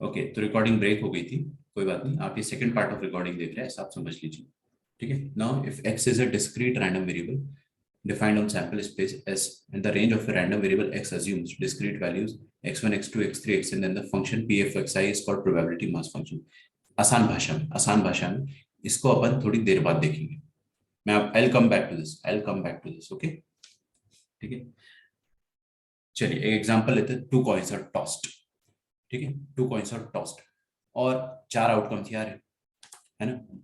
Okay, तो recording break हो गई थी, कोई बात नहीं, आप ये सेकंड पार्ट ऑफ रिकॉर्डिंग देख रहे हैं, ऐसा आप समझ लीजिए। ठीक है, now if x is a discrete random variable defined on sample space S and the range of a random variable x assumes discrete values x1, x2, x3, xn, then the function p of xi is called probability mass function। आसान भाषा में इसको अपन थोड़ी देर बाद देखेंगे। मैं अब I'll come back to this, okay. ठीक है, चलिए एक एग्जांपल लेते हैं, टू कॉइन्स आर टॉस्ड। ठीक है, टू कॉइन्स आर टॉस्ड और चार आउटकम्स यार है ना।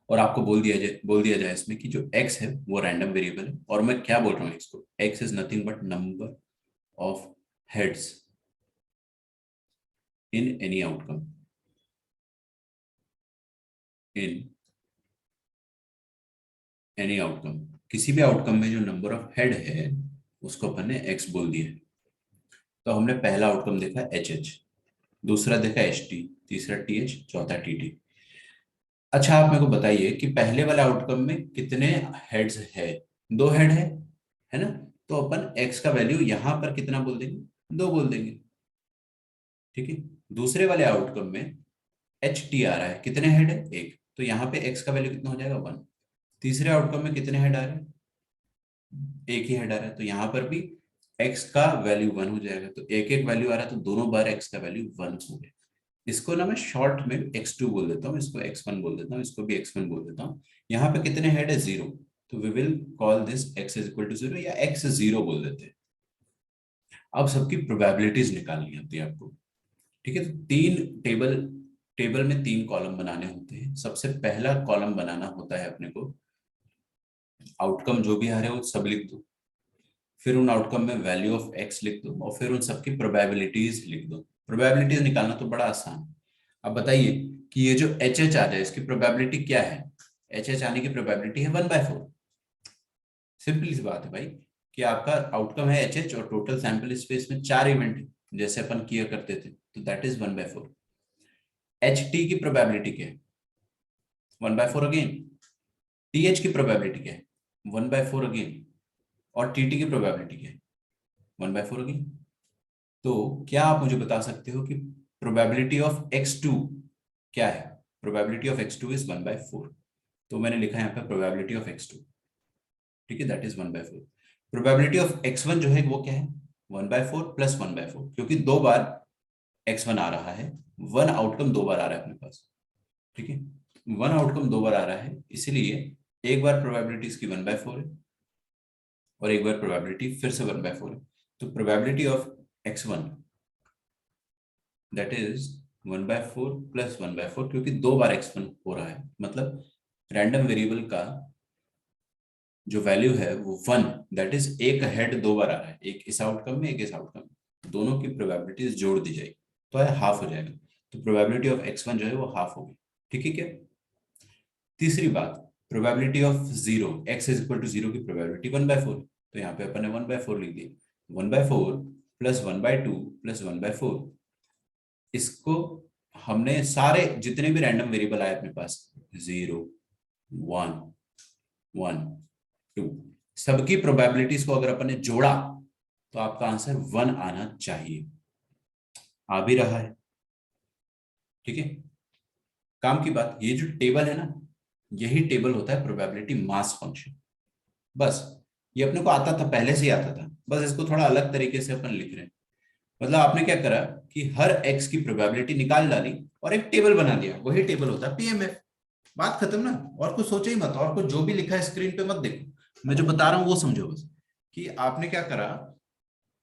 और आपको बोल दिया जाए इसमें कि जो x है वो रैंडम वेरिएबल है, और मैं क्या बोल रहा हूँ इसको, x is nothing but number of heads in any outcome, in any outcome, किसी भी आउटकम में जो नंबर ऑफ हेड है उसको अपन ने x बोल दिया है। तो हमने पहला आउटकम देखा एच एच, दूसरा देखा एच टी, तीसरा टी एच, चौथा टी टी। अच्छा आप मेरे को बताइए कि पहले वाले आउटकम में कितने हेड्स है? दो हेड है ना। तो अपन x का वैल्यू यहां पर कितना बोल देंगे? दो बोल देंगे। ठीक है, दूसरे वाले आउटकम में एच टी आ रहा है, कितने हेड है? एक, तो यहाँ पे x का वैल्यू कितना हो जाएगा? वन। तीसरे आउटकम में कितने हेड आ रहे हैं? एक ही हेड आ रहा है, तो यहाँ पर भी x का वैल्यू वन हो जाएगा। तो एक एक वैल्यू आ रहा है, तो दोनों बार x का वैल्यू वन हो गया। इसको ना मैं शॉर्ट में x2 बोल देता हूँ, इसको x1 बोल देता हूँ, इसको भी x1 बोल देता हूँ। यहाँ पे कितने हेड है? जीरो। तो we will call this x is equal to zero, या x जीरो बोल देते हैं। अब सबकी प्रोबेबिलिटीज निकालनी होती है आपको। ठीक है, तो तीन टेबल टेबल में तीन कॉलम बनाने होते हैं। सबसे पहला कॉलम बनाना होता है अपने को, आउटकम जो भी आ रहे हो सब लिख दो, फिर उन आउटकम में वैल्यू ऑफ x लिख दो, और फिर उन सबकी प्रोबेबिलिटीज लिख दो। प्रोबेबिलिटीज निकालना तो बड़ा आसान है। अब बताइए कि ये जो एच एच आ जाए इसकी प्रोबेबिलिटी क्या है? एच एच आने की प्रोबेबिलिटी है 1/4। सिंपल सी बात है भाई, कि आपका आउटकम है एच एच और टोटल सैंपल स्पेस में चार इवेंट है, जैसे अपन किया करते थे, तो दैट इज 1/4। एच टी की प्रोबेबिलिटी क्या है? 1/4 अगेन। टी एच की प्रोबेबिलिटी क्या है? 1/4 अगेन। और टी टी की प्रोबेबिलिटी क्या है? 1/4 अगेन। तो क्या आप मुझे बता सकते हो कि प्रोबेबिलिटी ऑफ x2 क्या है? Probability of x2 is 1/4। तो मैंने लिखा है यहाँ पे प्रोबेबिलिटी ऑफ x2। ठीक है, that is 1/4। Probability of x1 जो है वो क्या है? 1/4 प्लस 1/4, क्योंकि दो बार x1 आ रहा है, वन आउटकम दो बार आ रहा है अपने पास। ठीक है, वन आउटकम दो बार आ रहा है, इसीलिए एक बार प्रोबेबिलिटी इसकी 1/4 है, और एक बार प्रोबेबिलिटी फिर से 1/4 है। तो probability of x1 that is 1/4 plus 1/4, क्योंकि दो बार x1 हो रहा है, मतलब रैंडम वेरिएबल का जो वैल्यू है वो वन, दैट इज एक हेड दो बार आ रहा है, एक इस आउटकम में एक इस आउटकम में, दोनों की प्रोबेबिलिटीज जोड़ दी जाएगी तो है हाफ हो जाएगा। तो प्रोबेबिलिटी ऑफ x1 जो है वो हाफ होगी। ठीक है क्या? तीसरी बात, probability of zero, x is equal to zero की प्रोबेबिलिटी 1/4, तो यहाँ पे अपन ने 1/4 लिख दिया। 1/4 प्लस 1/2 प्लस 1/4, इसको हमने सारे जितने भी रैंडम वेरिएबल आए अपने पास, 0, 1, 1, 2, सबकी प्रोबेबिलिटीज को अगर अपन ने जोड़ा तो आपका आंसर 1 आना चाहिए। आ भी रहा है। ठीक है, काम की बात, ये जो टेबल है ना, यही टेबल होता है प्रोबेबिलिटी मास फंक्शन। बस ये अपने को आता था, पहले से ही आता था, बस इसको थोड़ा अलग तरीके से अपन लिख रहे हैं। मतलब आपने क्या करा कि हर एक्स की प्रोबेबिलिटी निकाल डाली और एक टेबल बना दिया, वही टेबल होता है पीएमएफ। बात खत्म ना। और कुछ सोचो ही मत, और कुछ जो भी लिखा है स्क्रीन पे मत देखो, मैं जो बता रहा हूं वो समझो बस। कि आपने क्या करा,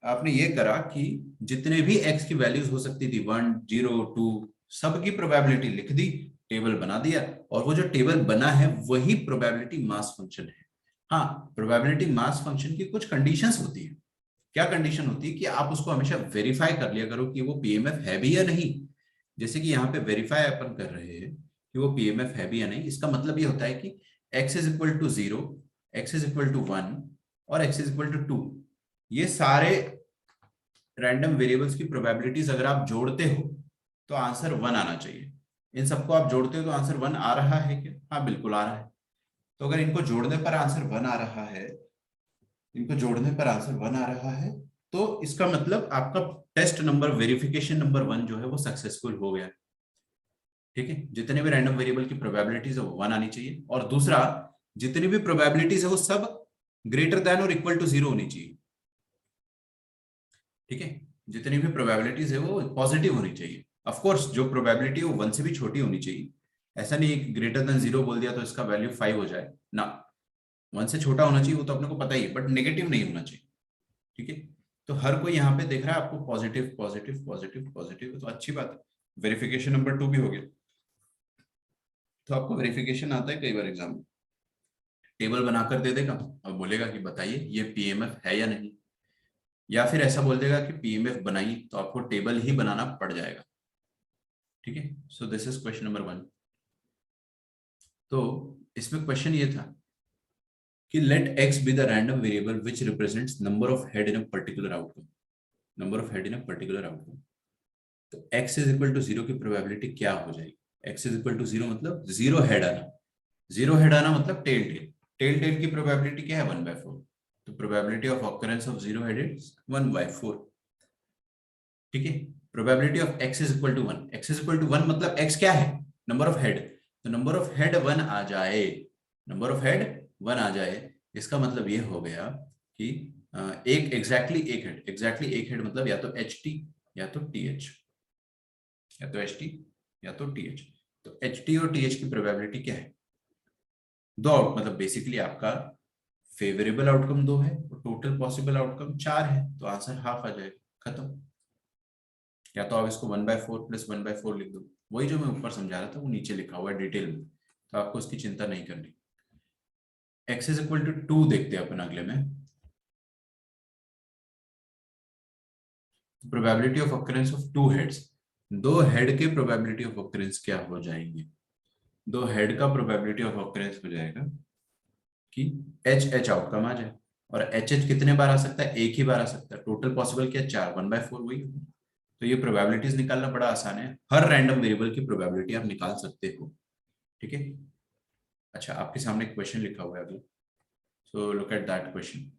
आपने ये करा कि जितने भी एक्स की वैल्यूज हो सकती थी, 1, 0, 2, सबकी प्रोबेबिलिटी लिख दी, टेबल बना दिया, और वो जो टेबल बना है वही प्रोबेबिलिटी मास फंक्शन है। हाँ, प्रोबेबिलिटी मास फंक्शन की कुछ कंडीशंस होती है। क्या कंडीशन होती है कि आप उसको हमेशा वेरीफाई कर लिया करो कि वो पीएमएफ है भी या नहीं। जैसे कि यहाँ पे वेरीफाई अपन कर रहे हैं कि वो पीएमएफ है भी या नहीं, इसका मतलब ये होता है कि x is equal to 0, x is equal to 1 और x इज इक्वल टू 2, ये सारे रैंडम वेरिएबल्स की प्रोबेबिलिटीज अगर आप जोड़ते हो तो आंसर 1 आना चाहिए। इन सबको आप जोड़ते हो तो आंसर 1 आ रहा है क्या? हाँ बिल्कुल आ रहा है। तो अगर इनको जोड़ने पर आंसर 1 आ रहा है, इनको जोड़ने पर आंसर 1 आ रहा है, तो इसका मतलब आपका टेस्ट नंबर वेरिफिकेशन नंबर 1 जो है वो सक्सेसफुल हो गया। ठीक है, जितने भी रैंडम वेरिएबल की प्रोबेबिलिटीज है वो 1 आनी चाहिए, और दूसरा जितनी भी प्रोबेबिलिटीज है वो सब ग्रेटर देन और इक्वल टू 0 होनी चाहिए। ठीक है, जितनी भी प्रोबेबिलिटीज है वो पॉजिटिव होनी चाहिए। ऑफ कोर्स जो प्रोबेबिलिटी है वो 1 से भी छोटी होनी चाहिए। ऐसा नहीं है ग्रेटर देन 0 बोल दिया तो इसका वैल्यू 5 हो जाए ना, 1 से छोटा होना चाहिए, वो तो अपने को पता ही है, बट नेगेटिव नहीं होना चाहिए। ठीक है, तो हर कोई यहाँ पे देख रहा है आपको पॉजिटिव पॉजिटिव पॉजिटिव पॉजिटिव, तो अच्छी बात है। वेरिफिकेशन नंबर 2 भी हो गया। तो आपको वेरिफिकेशन आता है कई बार एग्जाम में, टेबल बनाकर दे देगा और बोलेगा कि बताइए ये पीएमएफ है या नहीं, या फिर ऐसा बोल देगा कि पीएमएफ बनाइए, तो आपको टेबल ही बनाना पड़ जाएगा। ठीक है, so this is question number 1। तो इसमें क्वेश्चन ये था कि let x be the random variable which represents number of head in a particular outcome, number of head in a particular outcome. तो x इज इक्वल टू 0 की probability क्या हो जाएगी? x इज इक्वल टू 0 मतलब 0 head आना, 0 head आना मतलब tail tail, tail tail की प्रोबेबिलिटी क्या है? 1/4। तो probability of occurrence of 0 head is 1/4। ठीक है, probability of x is equal to 1, x is equal to 1 मतलब x क्या है? Number of head. तो नंबर ऑफ हेड 1 आ जाए, नंबर ऑफ हेड 1 आ जाए, इसका मतलब ये हो गया कि एक एग्जैक्टली एक हेड, एग्जैक्टली एक हेड मतलब या तो एच टी या तो टी एच, या तो एच टी या तो टी एच। तो एच टी और टी एच की प्रोबेबिलिटी क्या है? दो आउट मतलब बेसिकली आपका फेवरेबल आउटकम 2 है और टोटल पॉसिबल आउटकम 4 है, तो आंसर हाफ आ जाएगा, खत्म। या तो आप इसको 1/4 प्लस 1/4 लिख दो, वही जो मैं ऊपर समझा रहा था वो नीचे लिखा हुआ है डिटेल में, तो आपको उसकी चिंता नहीं करनी। x इज इक्वल टू 2 देखते हैं अपन अगले में। Probability of occurrence of two heads, दो हेड के प्रोबेबिलिटी ऑफ ऑकरेंस क्या हो जाएंगे? दो हेड का प्रोबेबिलिटी ऑफ ऑकरेंस हो जाएगा कि एच एच आउटकम आ जाए, और एच एच कितने बार आ सकता है? एक ही बार आ सकता है। टोटल पॉसिबल क्या? 4, 1/4 वही। तो ये प्रोबेबिलिटीज निकालना बड़ा आसान है, हर रैंडम वेरिएबल की प्रोबेबिलिटी आप निकाल सकते हो। ठीक है, अच्छा आपके सामने क्वेश्चन लिखा हुआ है अगला, so look at that question.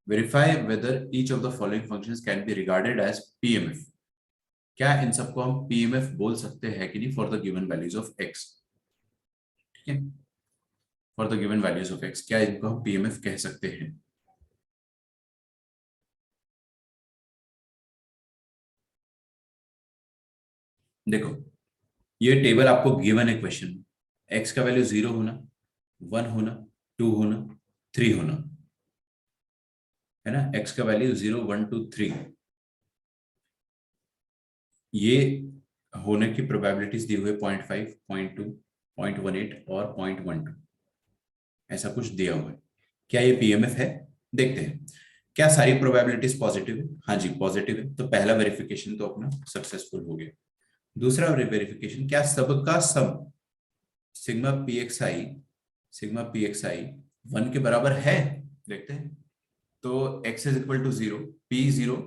Verify whether each of the following functions can be regarded as PMF. क्या इन सबको हम पीएमएफ बोल सकते हैं कि नहीं for the given values of x? ठीक है, for the given values of x क्या इनको हम पीएमएफ कह सकते हैं? देखो, ये टेबल आपको गिवन है क्वेश्चन, एक्स का वैल्यू 0 होना, 1 होना, 2 होना, 3 होना, है ना? एक्स का वैल्यू 0, 1, 2, 3, ये होने की प्रोबेबिलिटीज दी हुई है 0.5, 0.2, 0.18 और 0.12, ऐसा कुछ दिया हुआ है। क्या ये पीएमएफ है? देखते हैं। क्या सारी प्रोबेबिलिटीज पॉजिटिव है? हाँ जी पॉजिटिव है, तो पहला वेरिफिकेशन तो अपना सक्सेसफुल हो गया। दूसरा वेरिफिकेशन, क्या सबका सब सिग्मा पी एक्स आई, सिग्मा पी एक्स आई 1 के बराबर है? देखते हैं। तो x is equal to 0, p0,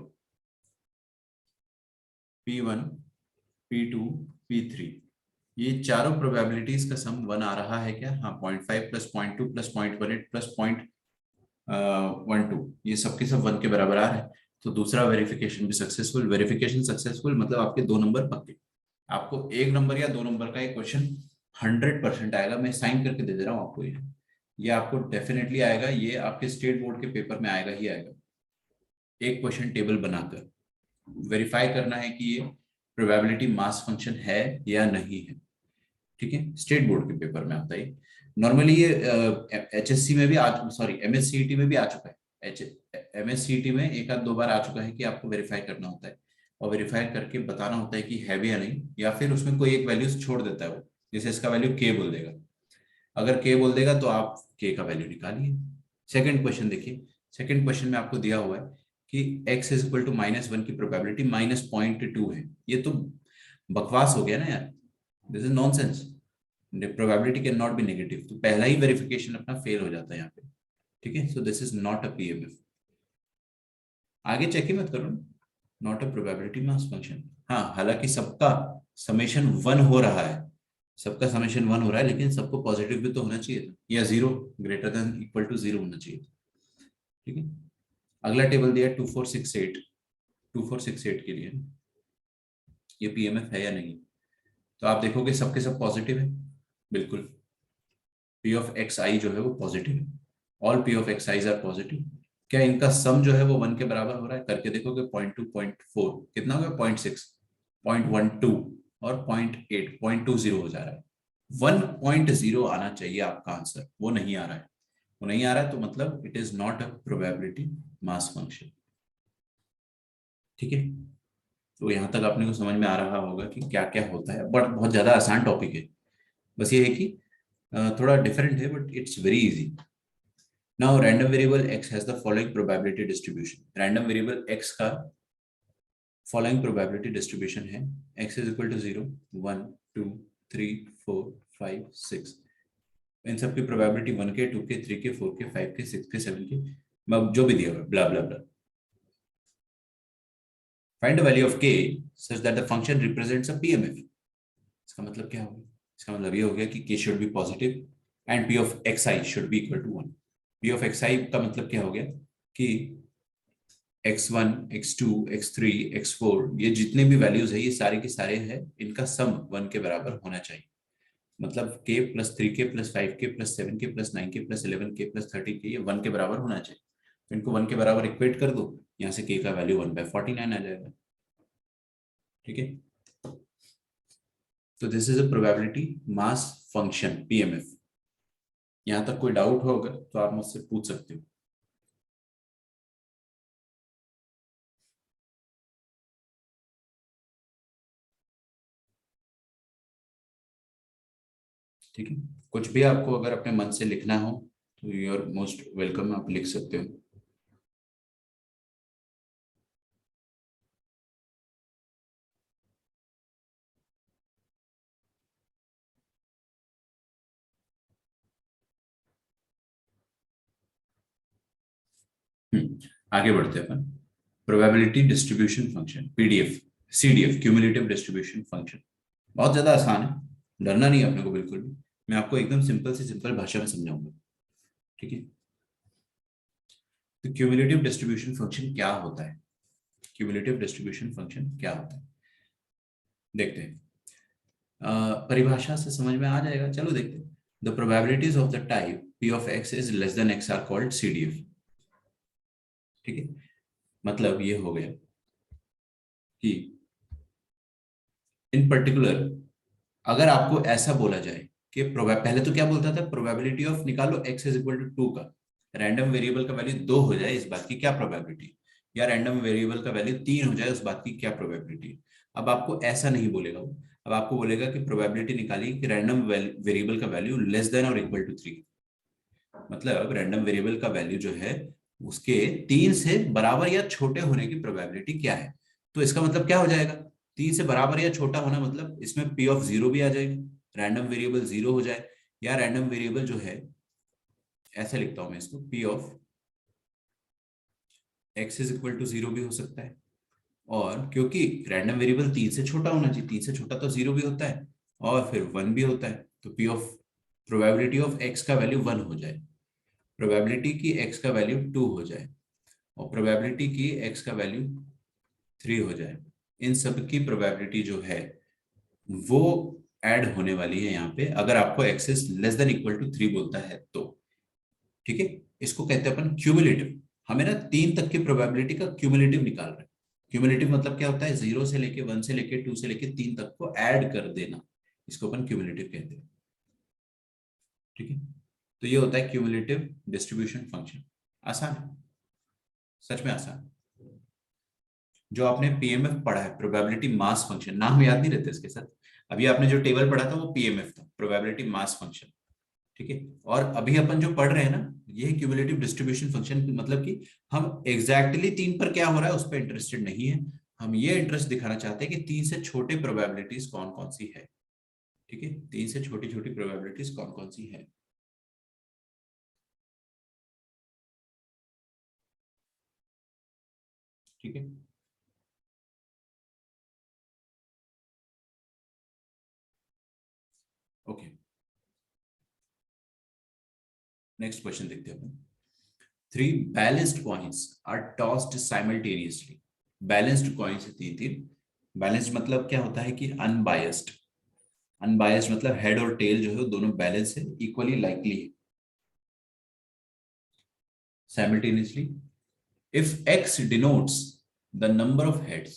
p1, p2, p3, ये चारों प्रोबेबिलिटीज का सम 1 आ रहा है क्या? हाँ, 0.5 प्लस 0.2 प्लस 0.18 प्लस 0.12, ये सबके सब 1 के बराबर आ रहा है। तो दूसरा वेरिफिकेशन भी सक्सेसफुल। वेरिफिकेशन सक्सेसफुल मतलब आपके 2 नंबर पक्के। आपको 1 नंबर या 2 नंबर का एक क्वेश्चन 100% आएगा, मैं साइन करके दे दे रहा हूँ आपको। ये आपको डेफिनेटली आएगा, ये आपके स्टेट बोर्ड के पेपर में आएगा ही आएगा। एक क्वेश्चन टेबल बनाकर वेरीफाई करना है कि ये प्रोबेबिलिटी मास फंक्शन है या नहीं है। ठीक है, स्टेट बोर्ड के पेपर में आता है। नॉर्मली ये एचएससी में भी आ, सॉरी एमएससीईटी में भी आ चुका है। एमएससीईटी में एक आध दो बार आ चुका है कि आपको वेरीफाई करना होता है, और वेरीफाई करके बताना होता है कि है भी या नहीं, या फिर उसमें कोई एक वैल्यू छोड़ देता है वो, जैसे इसका वैल्यू के बोल देगा। अगर के बोल देगा तो आप के का वैल्यू निकालिए। सेकंड क्वेश्चन देखिए, सेकंड क्वेश्चन में आपको दिया हुआ है कि x इज इक्वल टू -1 की प्रोबेबिलिटी -0.2 है। ये तो बकवास हो गया ना यार, this is nonsense. Probability can not be negative, तो पहला ही वेरिफिकेशन अपना फेल हो जाता है यहाँ पे। ठीक है, so this is not a PMF. आगे चेक ही मत करो, not a probability mass function. हाँ, हालांकि सबका समेशन 1 हो रहा है, सबका समेशन 1 हो रहा है, लेकिन सबको पॉजिटिव भी तो होना चाहिए था, या 0 ग्रेटर देन इक्वल टू 0 होना चाहिए। ठीक है, अगला टेबल दिया 2468 के लिए, ये पीएमएफ है या नहीं। तो आप देखोगे सबके सब पॉजिटिव है, बिल्कुल पी ऑफ एक्स आई जो है वो पॉजिटिव है, all p of x i's are positive. क्या इनका सम जो है वो 1 के बराबर हो रहा है? करके देखोगे 0.2 0.4 कितना हो गया, 0.6 0.12 और 0.8 0.20 हो जा रहा है। 1.0 आना चाहिए आपका आंसर, वो नहीं आ रहा है। वो नहीं आ रहा है तो मतलब it is not a probability mass function. ठीक है, तो यहाँ तक आपने को समझ में आ रहा होगा कि क्या क्या होता है, बट बहुत ज्यादा आसान टॉपिक है। बस ये है कि थोड़ा डिफरेंट है but it's very easy. Now random variable x has the following probability distribution. Random variable x का फॉलोइंग प्रोबेबिलिटी डिस्ट्रीब्यूशन है, x इज इक्वल टू 0 1 2 3 4 5 6। इन सब की प्रोबेबिलिटी 1 के 2 के 3 के 4 के 5 के 6 के 7 के, जो भी दिया हुआ blah blah blah. Find the value of k such that the function represents a PMF. इसका मतलब क्या होगा? इसका मतलब ये हो गया कि k should be positive and p of xi should be equal to 1। p of xi का मतलब क्या हो गया कि x1 x2 x3 x4 ये जितने भी वैल्यूज है ये सारे के सारे हैं, इनका सम 1 के बराबर होना चाहिए। मतलब k plus 3k plus 5k plus 7k plus 9k plus 11k plus 30k ये 1 के बराबर होना चाहिए। तो इनको 1 के बराबर इक्वेट कर दो, यहाँ से k का वैल्यू 1/49 आ जाएगा। ठीक है, तो this is a probability mass function PMF. यहाँ तक कोई डाउट होगा तो आप मुझसे पूछ सकते हो। ठीक है, कुछ भी आपको अगर अपने मन से लिखना हो तो यू आर मोस्ट वेलकम, आप लिख सकते हो। आगे बढ़ते हैं अपन। Probability distribution function PDF, CDF cumulative distribution function. बहुत ज्यादा आसान है, डरना नहीं है अपने को बिल्कुल भी। मैं आपको एकदम सिंपल से सिंपल भाषा में समझाऊंगा। ठीक है, तो क्यूमुलेटिव डिस्ट्रीब्यूशन फंक्शन क्या होता है? क्यूमुलेटिव डिस्ट्रीब्यूशन फंक्शन क्या होता है देखते हैं। परिभाषा से समझ में आ जाएगा, चलो देखते हैं। The probabilities of the type p of x is less than x are called CDF. ठीक है, मतलब ये हो गया कि इन पर्टिकुलर अगर आपको ऐसा बोला जाए कि पहले तो क्या बोलता था, प्रोबेबिलिटी ऑफ निकालो x इज इक्वल टू 2 का, रैंडम वेरिएबल का वैल्यू 2 हो जाए इस बात की क्या प्रोबेबिलिटी, या रैंडम वेरिएबल का वैल्यू 3 हो जाए उस बात की क्या प्रोबेबिलिटी। अब आपको ऐसा नहीं बोलेगा वो, अब आपको बोलेगा कि प्रोबेबिलिटी निकालिए कि रैंडम वेरिएबल का वैल्यू लेस देन और इक्वल टू 3। मतलब रैंडम वेरिएबल का वैल्यू जो है उसके 3 से बराबर या छोटे होने की प्रोबेबिलिटी क्या है। तो इसका मतलब क्या हो जाएगा, 3 से बराबर या छोटा होना मतलब इसमें पी ऑफ जीरो भी आ जाएगा, रैंडम वेरिएबल जीरो हो जाए, या रैंडम वेरिएबल जो है, ऐसे लिखता हूं मैं इसको, p of x is equal to zero भी हो सकता है। और क्योंकि रैंडम वेरिएबल 3 से छोटा होना चाहिए, 3 से छोटा तो जीरो भी होता है और फिर 1 भी होता है, तो p of probability of x का वैल्यू 1 हो जाए, प्रोबेबिलिटी की एक्स का वैल्यू 2 हो जाए और प्रोबेबिलिटी की एक्स का वैल्यू 3 हो जाए। इन सब की प्रोबेबिलिटी जो है वो ऐड होने वाली है यहाँ पे, अगर आपको x is less than equal to 3 बोलता है तो। ठीक है, इसको कहते हैं अपन क्यूमुलेटिव। हमें ना 3 तक की प्रोबेबिलिटी का क्यूमुलेटिव निकाल रहे हैं। क्यूमुलेटिव मतलब क्या होता है, 0 से लेके 1 से लेके 2 से लेके 3 तक को ऐड कर देना, इसको अपन क्यूमुलेटिव कहते हैं। ठीक है, तो ये होता है क्यूमुलेटिव डिस्ट्रीब्यूशन फंक्शन। आसान है, सच में आसान। जो आपने पीएमएफ पढ़ा है, प्रोबेबिलिटी मास फंक्शन, नाम याद नहीं रहते इसके साथ। अभी आपने जो टेबल पढ़ा था वो पीएमएफ था, प्रोबेबिलिटी मास फंक्शन। ठीक है, और अभी अपन जो पढ़ रहे हैं ना ये क्यूमुलेटिव डिस्ट्रीब्यूशन फंक्शन, मतलब कि हम एग्जैक्टली 3 पर क्या हो रहा है उस पर इंटरेस्टेड नहीं है, हम ये इंटरेस्ट दिखाना चाहते हैं कि 3 से छोटे प्रोबेबिलिटीज कौन कौन सी है। ठीक है, 3 से छोटी छोटी प्रोबेबिलिटीज कौन कौन सी है। ठीक है, ओके, नेक्स्ट क्वेश्चन देखते हैं अपन। 3 balanced coins are tossed simultaneously. Balanced coins तीन balanced मतलब क्या होता है कि unbiased. Unbiased मतलब हेड और टेल जो है दोनों बैलेंस है, इक्वली लाइकली है. Simultaneously, if x denotes the number of heads,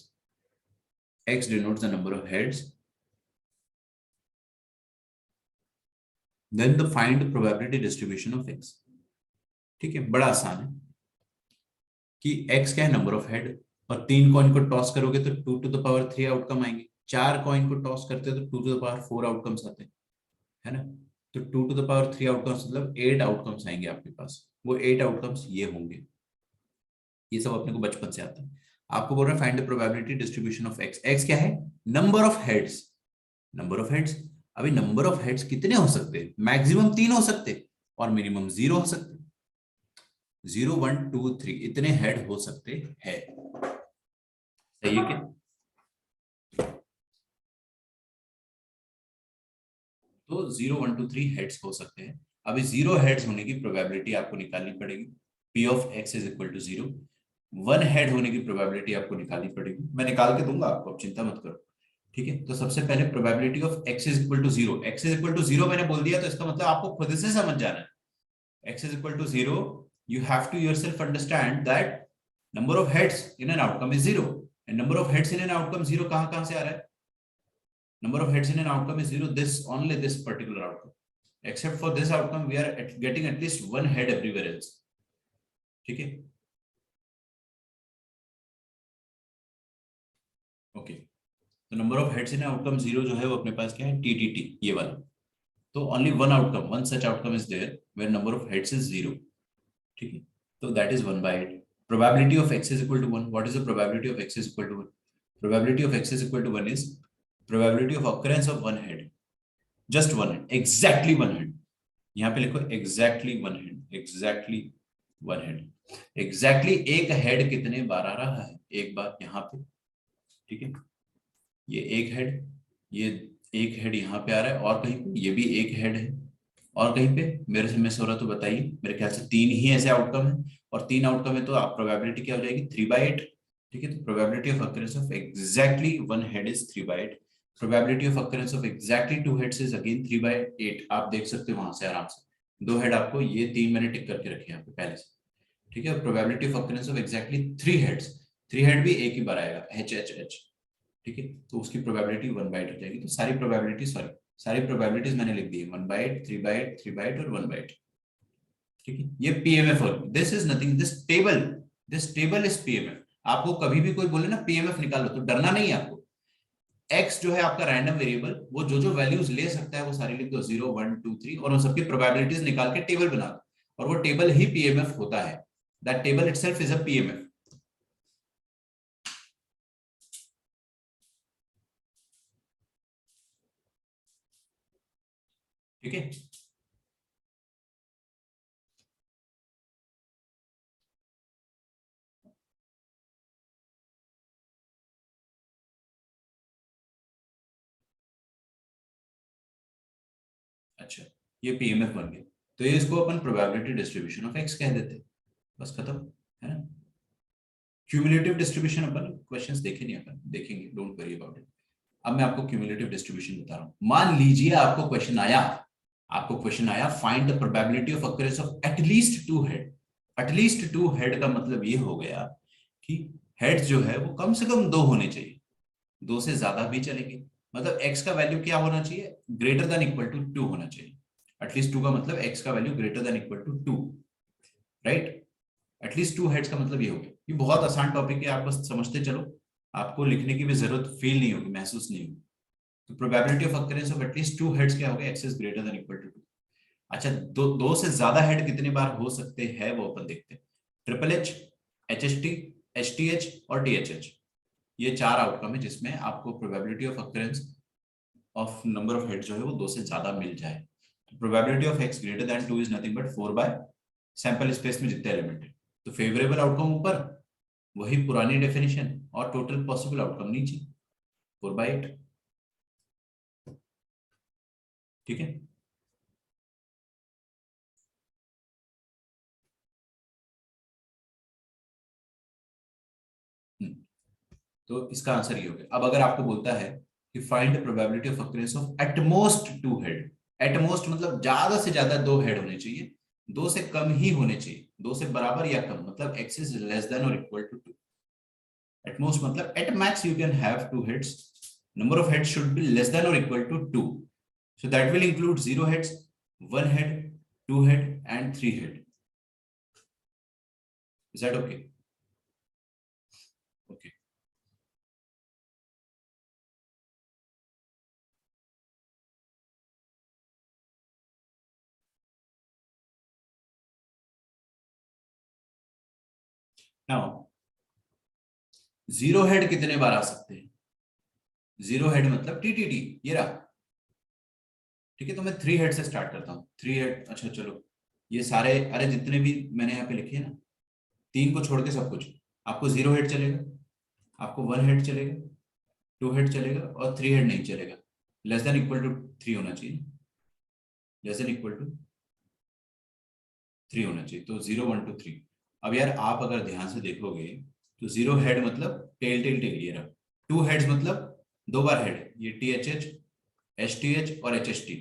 x denotes the number of heads, then the find probability distribution of x. ठीक है, बड़ा आसान है कि x क्या है, नंबर ऑफ हेड, और 3 कॉइन को टॉस करोगे तो 2 to the power 3 आउटकम आएंगे. 4 कॉइन को टॉस करते हो तो 2 to the power 4 आउटकम्स आते हैं, है ना. तो 2 to the power 3 आउटकम्स मतलब 8 आउटकम्स आएंगे आपके पास. वो 8 आउटकम्स ये होंगे. ये सब अपने को बचपन से आता है. आपको बोल रहा है find the probability distribution of x. X क्या है, number of heads. Number of heads. अभी नंबर ऑफ हेड्स कितने हो सकते हैं, मैक्सिमम 3 हो सकते हैं और मिनिमम 0 हो सकते. 0 1 2 3 इतने हेड हो सकते हैं. सही है क्या. तो 0 1 2 3 हेड्स हो सकते हैं. अभी 0 हेड्स होने की प्रोबेबिलिटी आपको निकालनी पड़ेगी. P of x is equal to 0. 1 हेड होने की प्रोबेबिलिटी आपको निकालनी पड़ेगी. मैं निकाल के दूंगा आपको, आप चिंता मत करो. ठीक है, तो सबसे पहले probability of x is equal to 0. X is equal to 0 मैंने बोल दिया तो इसका मतलब आपको खुद से समझ जाना है. X is equal to 0, you have to yourself understand that number of heads in an outcome is 0, and number of heads in an outcome 0 कहां से आ रहा है. Number of heads in an outcome is 0, this only this particular outcome. Except for this outcome we are getting at least 1 head everywhere else. ठीक है, okay. तो number of heads in outcome 0 जो है वो अपने पास क्या है, टीटीटी, ये वाला. तो only one outcome, one such outcome is there where number of heads is 0. ठीक है, तो that is 1/8. probability of x is equal to 1. What is the probability of x is equal to 1? Probability of x is equal to 1 is probability of occurrence of one head. Just one head, exactly one head. यहाँ पे लिखो exactly one head, exactly one head. exactly एक head कितने बार आ रहा है, एक बार यहाँ पे. ठीक है, ये एक हेड, ये एक हेड यहाँ पे आ रहा है, और कहीं पे ये भी एक हेड है, और कहीं पे मेरे से मिस हो रहा तो बताइए. मेरे ख्याल से 3 ही ऐसे आउटकम है, और 3 आउटकम है तो आप प्रोबेबिलिटी क्या हो जाएगी, 3/8. ठीक है, तो probability of occurrence of exactly one head is 3/8. Probability of occurrence of exactly 2 heads is again 3/8. आप देख सकते हो वहां से आराम से. 2 हेड आपको, ये 3 मैंने टिक करके रखे यहाँ पे पहले से. ठीक है, probability of occurrence of exactly 3 heads. 3 head भी एक ही बार आएगा, एच एच एच. ठीक है, तो उसकी प्रोबेबिलिटी 1/8 हो जाएगी. तो सारी प्रोबेबिलिटी, सॉरी, सारी प्रोबेबिलिटीज मैंने लिख दी है, 1/8, 3/8, 3/8 और 1/8. ठीक है, ये पीएमएफ और this is nothing, this table is PMF. आपको कभी भी कोई बोले ना पीएमएफ निकालो तो डरना नहीं है आपको. एक्स जो है आपका रैंडम वेरिएबल, वो जो वैल्यूज ले सकता है वो सारी लिख दो, 0 1 2 3, और उन सबकी प्रोबेबिलिटीज निकाल के टेबल बना दो, और वो टेबल ही पीएमएफ होता है. That table itself is a PMF. ठीक है, अच्छा, ये पीएमएफ बन गया. तो ये इसको अपन प्रोबेबिलिटी डिस्ट्रीब्यूशन ऑफ एक्स कह देते हैं. बस खत्म, है ना. क्यूमुलेटिव डिस्ट्रीब्यूशन अपन क्वेश्चंस देखे नहीं, अपन देखेंगे, डोंट वरी अबाउट इट. अब मैं आपको क्यूमुलेटिव डिस्ट्रीब्यूशन बता रहा हूं. मान लीजिए आपको क्वेश्चन आया, find the probability of occurrence of at least 2 head. At least 2 head का मतलब ये हो गया कि हेड जो है वो कम से कम 2 होने चाहिए. 2 से ज्यादा भी चलेंगे, मतलब एक्स का वैल्यू क्या होना चाहिए, ग्रेटर देन इक्वल टू 2 होना चाहिए. एटलीस्ट 2 का मतलब एक्स का value greater than equal to 2, right. At least 2 heads का मतलब ये हो गया. ये बहुत आसान टॉपिक है, आप बस समझते चलो, आपको लिखने की भी जरूरत फील नहीं होगी, महसूस नहीं होगी. तो probability of occurrence of at least 2 heads क्या हो गया, x is greater than equal to 2. अच्छा, दो से ज्यादा हेड कितने बार हो सकते हैं वो अपन देखते हैं. Triple H, H H T, H T H और टी एच एच, ये 4 आउटकम है जिसमें आपको probability of occurrence of number of head जो है वो 2 से ज्यादा मिल जाए. तो probability of x greater than 2 is nothing but 4 bye sample space में जितने एलिमेंट है. तो फेवरेबल आउटकम ऊपर, वही पुरानी डेफिनेशन, और टोटल पॉसिबल आउटकम नीचे, 4/8. ठीक है, तो इसका आंसर ये हो गया। अब अगर आपको बोलता है कि find the probability of occurrence of at most 2 head, at most मतलब ज्यादा से ज्यादा 2 हेड होने चाहिए, 2 से कम ही होने चाहिए, 2 से बराबर या कम, मतलब x इज लेस देन और इक्वल टू 2। एटमोस्ट मतलब at max you can have 2 heads, number of heads should be less than or equal to 2, so that will include 0 heads, 1 head, 2 head and 3 head. Is that okay? Okay. Now 0 head कितने बार आ सकते हैं? 0 head मतलब TTT, ये रहा। ठीक है, तो मैं 3 हेड से स्टार्ट करता हूँ। 3 हेड, अच्छा चलो ये सारे, अरे जितने भी मैंने यहाँ पे लिखे हैं ना, 3 को छोड़ के सब कुछ, आपको 0 हेड चलेगा, आपको 1 हेड चलेगा, 2 हेड चलेगा और 3 हेड नहीं चलेगा। लेस देन इक्वल टू 3 होना चाहिए, लेस देन इक्वल टू 3 होना चाहिए, तो 0 1 2 3। अब यार आप अगर ध्यान से देखोगे तो 0 हेड मतलब टेल टेल टेल ये रहा, 2 हेड्स मतलब 2 बार हेड, ये T H H, H T H और एच एच टी।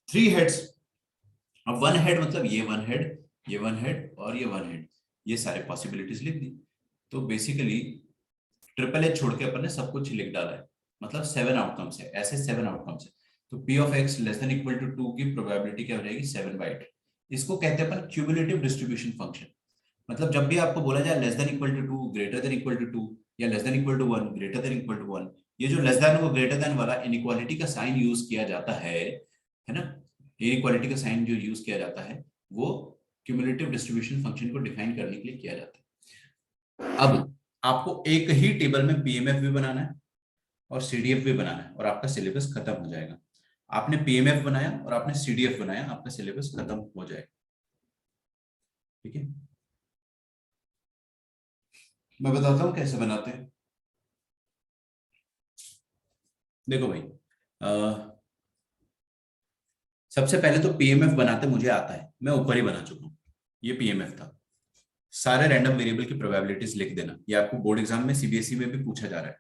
3 हेड्स, अब 1 हेड मतलब ये 1 हेड, ये 1 हेड और ये 1 हेड, ये सारे पॉसिबिलिटीज लिख दी। तो बेसिकली ट्रिपल एच छोड़ के अपन ने सब कुछ लिख डाला है, मतलब 7 आउटकम्स है, ऐसे 7 आउटकम्स है। तो p of x less than equal to 2 की प्रोबेबिलिटी क्या हो जाएगी? 7/8। इसको कहते हैं अपन क्यूमुलेटिव डिस्ट्रीब्यूशन फंक्शन। मतलब जब भी आपको बोला जाए less than equal to 2, greater than equal to 2 या less than equal to 1, greater than equal to 1, ये जो लेस देन और ग्रेटर देन वाला इनइक्वालिटी का साइन यूज किया जाता है ना, इनइक्वालिटी का साइन जो यूज किया जाता है वो क्यूमुलेटिव डिस्ट्रीब्यूशन फंक्शन को डिफाइन करने के लिए किया जाता है। अब आपको एक ही टेबल में पीएमएफ भी बनाना है और सीडीएफ भी बनाना है और आपका सिलेबस खत्म हो जाएगा। आपने पीएमएफ बनाया और आपने सीडीएफ बनाया, आपका सिलेबस खत्म हो जाएगा। ठीक है, मैं बताता हूं कैसे बनाते हैं। देखो भाई, सबसे पहले तो पीएमएफ बनाते मुझे आता है, मैं ऊपर ही बना चुका हूं। ये पीएमएफ था। सारे रैंडम वेरिएबल की प्रोबेबिलिटीज लिख देना, ये आपको बोर्ड एग्जाम में सीबीएसई में भी पूछा जा रहा है।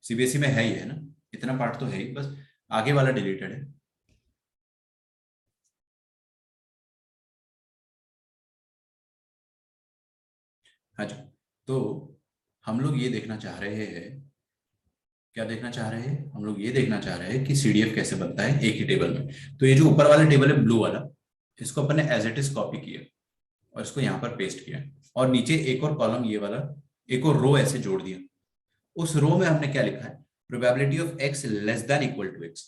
सीबीएसई में है ही, है ना, इतना पार्ट तो है ही, बस आगे वाला डिलीटेड है। हाँ जी, तो हम लोग ये देखना चाह रहे हैं, क्या देखना चाह रहे हैं हम लोग? ये देखना चाह रहे हैं कि सीडीएफ कैसे बनता है एक ही टेबल में। तो ये जो ऊपर वाला टेबल है ब्लू वाला, इसको अपन ने एज इट इज कॉपी किया और इसको यहाँ पर पेस्ट किया, और नीचे एक और कॉलम ये वाला, एक और रो ऐसे जोड़ दिया। उस रो में हमने क्या लिखा है? Probability of x less than equal to x.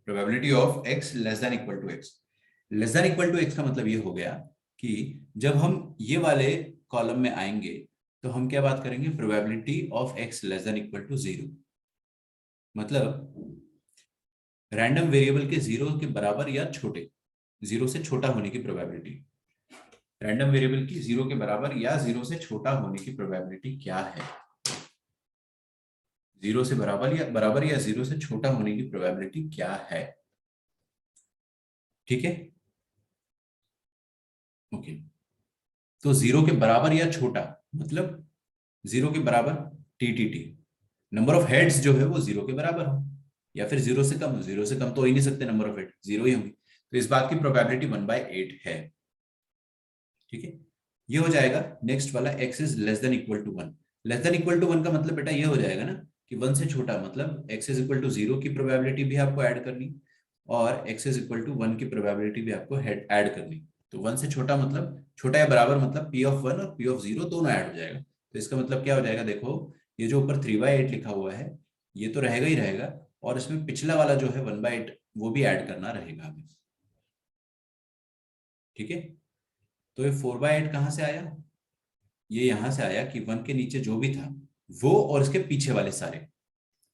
Probability of x less than equal to x. Less than equal to x का मतलब ये हो गया कि जब हम ये वाले कॉलम में आएंगे तो हम क्या बात करेंगे? Probability of x less than equal to 0। मतलब रैंडम वेरिएबल के 0 के बराबर या छोटे, 0 से छोटा होने की प्रोबेबिलिटी। रैंडम वेरिएबल की 0 के बराबर या 0 से छोटा होने की प्रोबेबिलिटी क्या है? 0 से बराबर या 0 से छोटा होने की प्रोबेबिलिटी क्या है? ठीक है, ओके। तो 0 के बराबर या छोटा मतलब 0 के बराबर टीटीटी, नंबर ऑफ हेड्स जो है वो 0 के बराबर हो, या फिर 0 से कम। 0 से कम तो हो ही नहीं सकते, नंबर ऑफ हेड 0 ही होंगे, तो इस बात की प्रोबेबिलिटी 1/8 है। ठीक है, ये हो जाएगा। नेक्स्ट वाला x is less than equal to 1। Less than equal to 1 का मतलब बेटा ये हो जाएगा ना कि 1 से छोटा, मतलब x इज इक्वल टू 0 की प्रोबेबिलिटी भी आपको ऐड करनी और x इज इक्वल टू 1 की प्रोबेबिलिटी भी आपको ऐड करनी। तो 1 से छोटा मतलब छोटा या बराबर, मतलब p ऑफ 1 और p ऑफ 0 दोनों ऐड हो जाएगा। तो इसका मतलब क्या हो जाएगा? देखो, ये जो ऊपर 3/8 लिखा हुआ है ये तो रहेगा ही रहेगा, और इसमें पिछला वाला जो है 1/8 वो भी ऐड करना रहेगा हमें। ठीक है, तो ये 4/8 कहां से आया? ये यहां से आया कि 1 के नीचे जो भी था वो और इसके पीछे वाले सारे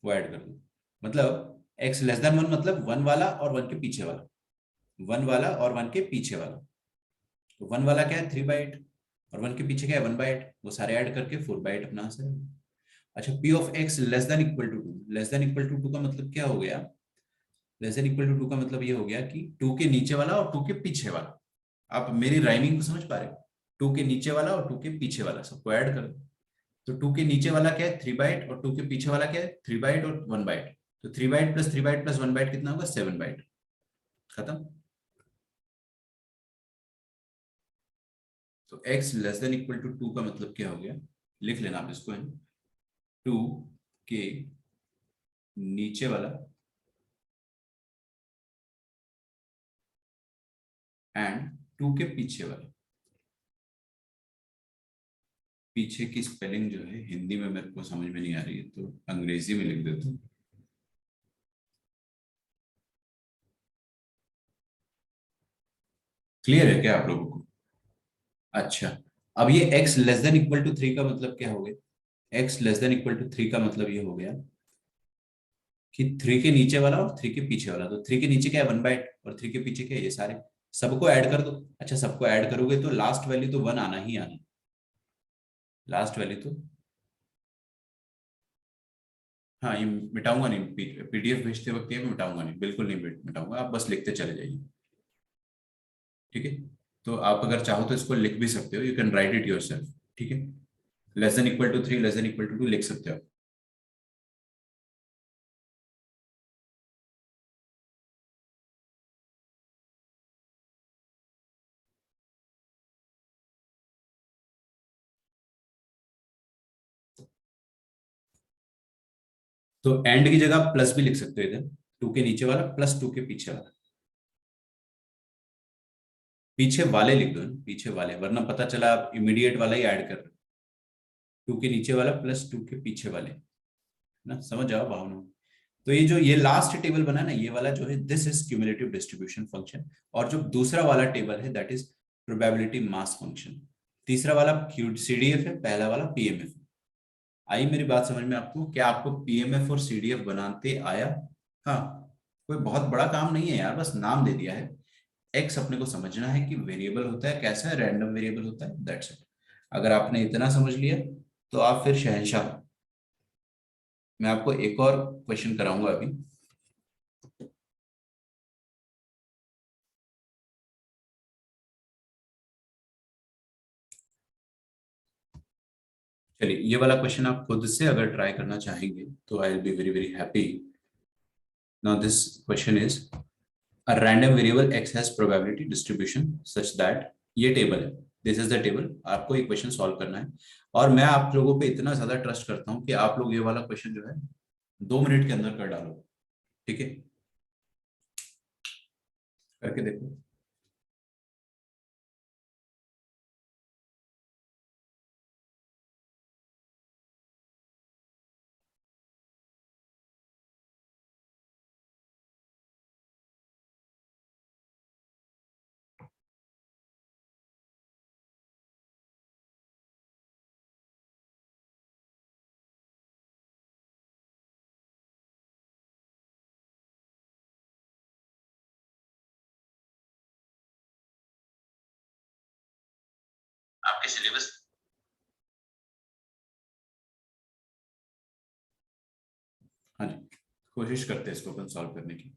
वो ऐड कर दो। मतलब x लेस देन 1 मतलब 1 वाला और 1 के पीछे वाला, 1 वाला और 1 के पीछे वाला। तो 1 वाला क्या है? 3/8, और 1 के पीछे क्या है? 1/8। वो सारे ऐड करके 4/8 अपना आंसर है। अच्छा, p of x less than equal to 2। Less than equal to 2 का मतलब क्या हो गया? लेस देन इक्वल टू 2 का मतलब ये हो गया कि 2 के नीचे वाला और 2 के पीछे वाला। आप मेरी राइमिंग को समझ पा रहे हो? 2 के नीचे वाला और 2 के पीछे वाला सबको ऐड कर दो। तो 2 के नीचे वाला क्या है 3/8 और 2 के पीछे वाला क्या है 3/8 और 1/8। तो 3/8 प्लस 3/8 प्लस 1/8 कितना होगा 7/8। खत्म। तो x less than equal to 2 का मतलब क्या हो गया, लिख लेना आप इसको, है 2 के नीचे वाला एंड 2 के पीछे वाला। पीछे की स्पेलिंग जो है हिंदी में मेरे को समझ में नहीं आ रही है, तो अंग्रेजी में लिख देता हूँ। क्लियर है क्या आप लोगों को? अच्छा, अब ये x less than equal to 3 का मतलब क्या हो गया, x less than equal to 3 का मतलब ये हो गया कि 3 के नीचे वाला और 3 के पीछे वाला। तो 3 के नीचे क्या है 1/8 और 3 के पीछे क्या है ये सारे, सबको ऐड कर दो। अच्छा, सबको ऐड करोगे तो लास्ट वैल्यू तो 1 आना ही आना। लास्ट वैल्यू तो, हाँ ये मिटाऊंगा नहीं, पीडीएफ भेजते वक्त ये मैं मिटाऊंगा नहीं, बिल्कुल नहीं मिटाऊंगा, आप बस लिखते चले जाइए। ठीक है, तो आप अगर चाहो तो इसको लिख भी सकते हो, you can write it yourself. ठीक है, less than equal to 3 less than equal to 2 लिख सकते हो आप। तो एंड की जगह प्लस भी लिख सकते हो इधर, 2 के नीचे वाला प्लस 2 के पीछे वाला। पीछे वाले लिख दो ना, पीछे वाले, वरना पता चला आप इमीडिएट वाला ही ऐड कर रहे हो। 2 के नीचे वाला प्लस 2 के पीछे वाले, ना समझ जाओ भावना। तो ये जो ये लास्ट टेबल बना ना, ये वाला जो है this is cumulative distribution function. और जो दूसरा वाला टेबल है that is probability mass function. तीसरा वाला सीडीएफ है, पहला वाला पीएमएफ। आई मेरी बात समझ में आपको? क्या आपको पीएमएफ और सीडीएफ बनाते आया? हाँ, कोई बहुत बड़ा काम नहीं है यार, बस नाम दे दिया है। एक्स अपने को समझना है कि वेरिएबल होता है, कैसा है, रैंडम वेरिएबल होता है, दैट्स इट। अगर आपने इतना समझ लिया तो आप फिर शहंशाह हो। मैं आपको एक और क्वेश्चन कराऊंगा अभी। चलिए, ये वाला क्वेश्चन आप खुद से अगर ट्राई करना चाहेंगे तो I will be very very happy. Now this question is a random variable x has probability distribution such that, ये टेबल है, दिस इज द टेबल, आपको ये क्वेश्चन सॉल्व करना है। और मैं आप लोगों पे इतना ज्यादा ट्रस्ट करता हूँ कि आप लोग ये वाला क्वेश्चन जो है 2 मिनट के अंदर कर डालो। ठीक है, करके देखो। आपके सिलेबस, हाँ जी, कोशिश करते हैं इसको अपन सॉल्व करने की।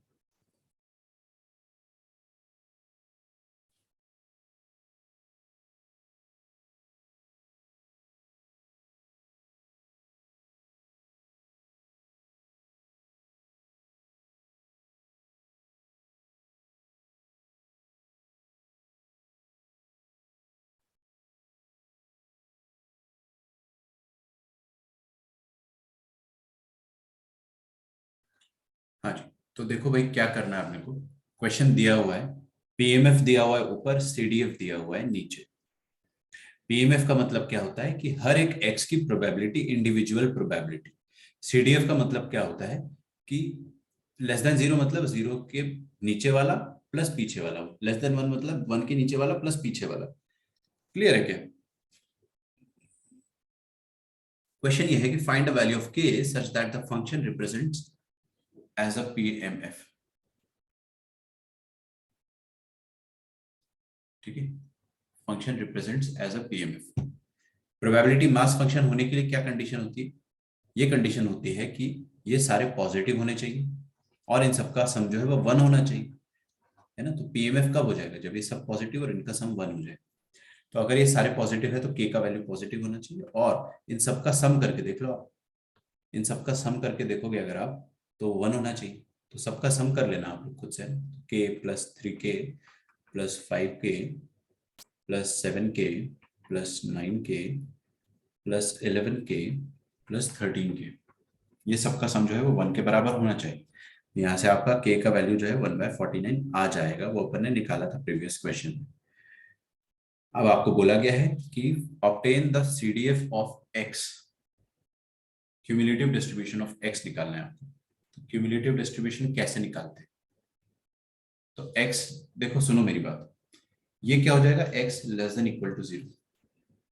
हाँ जी, तो देखो भाई क्या करना है अपने को। क्वेश्चन दिया हुआ है, पीएमएफ दिया हुआ है ऊपर, सीडीएफ दिया हुआ है नीचे। पीएमएफ का मतलब क्या होता है कि हर एक एक्स की प्रोबेबिलिटी, इंडिविजुअल प्रोबेबिलिटी। सीडीएफ का मतलब क्या होता है कि लेस देन जीरो मतलब जीरो के नीचे वाला प्लस पीछे वाला, लेस देन वन मतलब वन के नीचे वाला प्लस पीछे वाला। क्लियर है क्या? क्वेश्चन ये है कि find the value of k such that the function represents as a PMF. ठीक है, function represents as a PMF. Probability mass function होने के लिए क्या कंडीशन होती है? ये कंडीशन होती है कि ये सारे पॉजिटिव होने चाहिए और इन सबका सम जो है वो 1 होना चाहिए, है ना। तो पीएमएफ कब हो जाएगा? जब ये सब पॉजिटिव और इनका सम 1 हो जाए। तो अगर ये सारे पॉजिटिव है तो के का वैल्यू पॉजिटिव होना चाहिए, और इन सबका सम करके देख लो आप, इन सबका सम करके देखोगे अगर आप तो 1 होना चाहिए। तो सबका सम कर लेना आप लोग खुद से, के plus 3k plus 5k plus 7k plus 9k plus 11k plus 13k, ये सबका सम जो है वो 1 के बराबर होना चाहिए। यहाँ से आपका k का वैल्यू जो है 1/49 आ जाएगा, वो अपन ने निकाला था प्रीवियस क्वेश्चन में। अब आपको बोला गया है कि obtain the CDF of x, cumulative distribution of x निकालना है आपको। तो क्यूमुलेटिव डिस्ट्रीब्यूशन कैसे निकालते हैं? तो x, देखो सुनो मेरी बात, ये क्या हो जाएगा x less than equal to 0,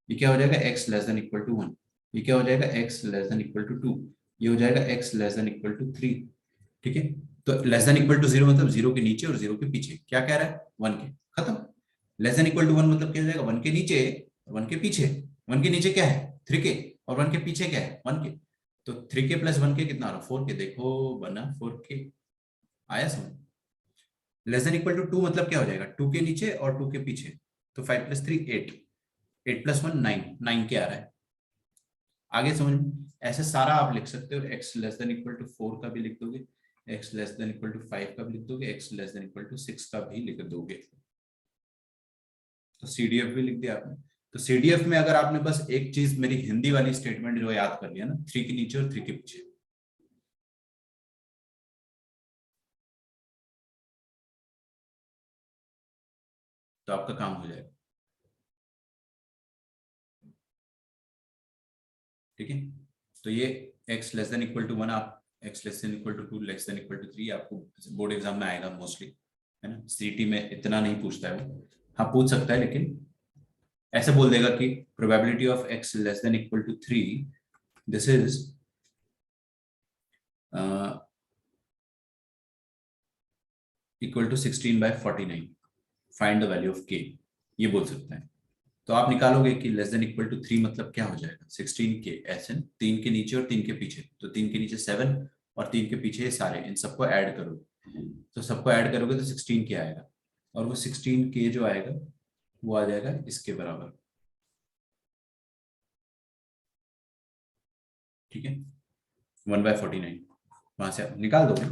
ये क्या हो जाएगा x less than equal to 1, ये क्या हो जाएगा x less than equal to 2, ये हो जाएगा x less than equal to 3। ठीक है, तो लेस देन इक्वल टू 0 मतलब 0 के नीचे और 0 के पीछे, क्या कह रहा है 1 के, खत्म। लेस देन इक्वल टू 1 मतलब क्या हो जाएगा 1 के नीचे और 1 के पीछे, 1 के नीचे क्या है 3k और 1 के पीछे क्या है 1k, तो 3k प्लस 1k कितना आ रहा 4k, देखो बना 4k, आया समझ। लेस देन इक्वल टू 2 मतलब क्या हो जाएगा 2 के नीचे और 2 के पीछे, तो 5 प्लस 3 8, 8 प्लस 1 9, 9 के आ रहा है। आगे समझ में, ऐसे सारा आप लिख सकते हो, x less than equal to 4 का भी लिख दोगे, x less than equal to 5 का भी लिख दोगे, x less than equal to 6 का भी लिख दोगे। तो CDF भी लिख दिया आपने। तो CDF में अगर आपने बस एक चीज मेरी हिंदी वाली स्टेटमेंट जो याद कर लिया ना, 3 के नीचे और 3 के पीछे, तो आपका काम हो जाएगा। ठीक है, तो ये x less than equal to 1, आप x less than equal to 2, less than equal to 3 आपको बोर्ड एग्जाम में आएगा मोस्टली, है ना। CT में इतना नहीं पूछता है वो, हाँ पूछ सकता है, लेकिन ऐसे बोल देगा कि probability of x less than equal to 3, this is equal to 16/49, find the value of k, ये बोल सकता है। तो आप निकालोगे कि लेस देन इक्वल टू 3 मतलब क्या हो जाएगा 16k, ऐसे 3 के नीचे और 3 के पीछे, तो 3 के नीचे 7 और 3 के पीछे ये सारे, इन सबको ऐड करो, तो सबको ऐड करोगे तो 16k आएगा, और वो 16k जो आएगा वो आ जाएगा इसके बराबर। ठीक है, 1/49, वहां से आप निकाल दोगे